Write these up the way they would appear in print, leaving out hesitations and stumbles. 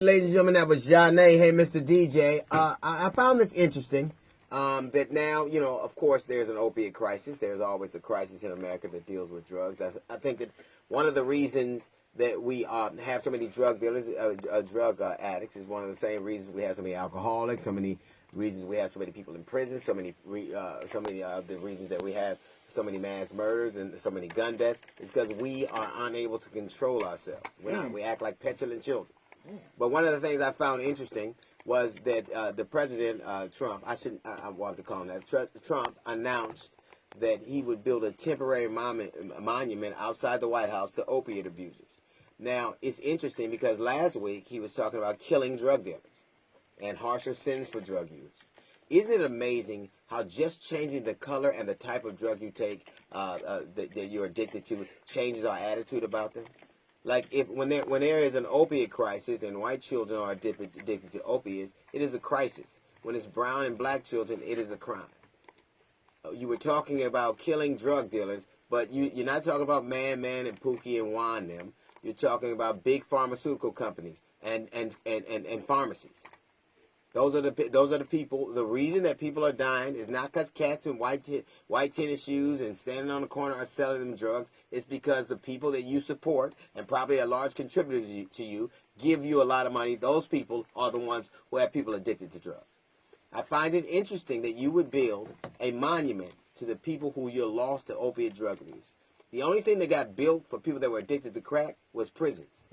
Ladies and gentlemen, that was Janae. Hey, Mr. DJ. I found this interesting. That now, of course, there's an opiate crisis. There's always a crisis in America that deals with drugs. I think that one of the reasons that we have so many drug dealers, drug addicts, is one of the same reasons we have so many alcoholics, so many reasons we have so many people in prison, so many of the reasons that we have so many mass murders and so many gun deaths is because we are unable to control ourselves. We act like petulant children. But one of the things I found interesting was that the president, Trump, I want to call him that, Trump announced that he would build a temporary monument outside the White House to opiate abusers. Now, it's interesting because last week he was talking about killing drug dealers and harsher sins for drug use. Isn't it amazing how just changing the color and the type of drug you take that you're addicted to changes our attitude about them? Like when there is an opiate crisis and white children are addicted to opiates, it is a crisis. When it's brown and black children, it is a crime. You were talking about killing drug dealers, but you're not talking about Man and Pookie and Juan them. You're talking about big pharmaceutical companies and pharmacies. Those are the people. The reason that people are dying is not because cats in white tennis shoes and standing on the corner are selling them drugs. It's because the people that you support and probably a large contributor to you give you a lot of money. Those people are the ones who have people addicted to drugs. I find it interesting that you would build a monument to the people who you're lost to opiate drug abuse. The only thing that got built for people that were addicted to crack was prisons.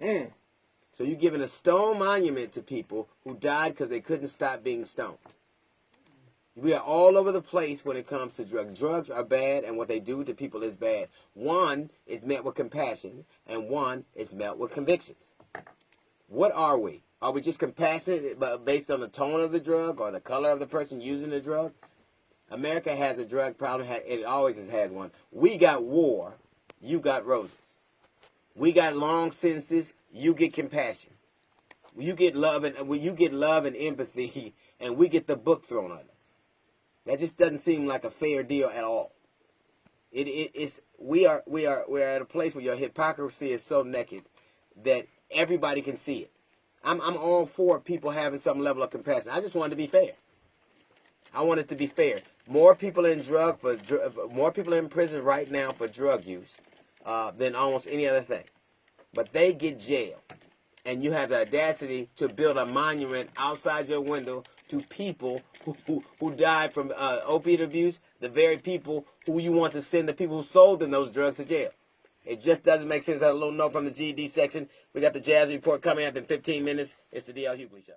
So you're giving a stone monument to people who died because they couldn't stop being stoned. We are all over the place when it comes to drugs. Drugs are bad, and what they do to people is bad. One is met with compassion, and one is met with convictions. What are we? Are we just compassionate based on the tone of the drug or the color of the person using the drug? America has a drug problem. It always has had one. We got war. You got roses. We got long sentences. You get compassion. You get love and empathy, and we get the book thrown at us. That just doesn't seem like a fair deal at all. We are at a place where your hypocrisy is so naked that everybody can see it. I'm all for people having some level of compassion. I just want it to be fair. I want it to be fair. More people in prison right now for drug use than almost any other thing. But they get jail. And you have the audacity to build a monument outside your window to people who died from opiate abuse, the very people who you want to send the people who sold them those drugs to jail. It just doesn't make sense. I have a little note from the GED section. We got the Jazz Report coming up in 15 minutes. It's the D.L. Hughley Show.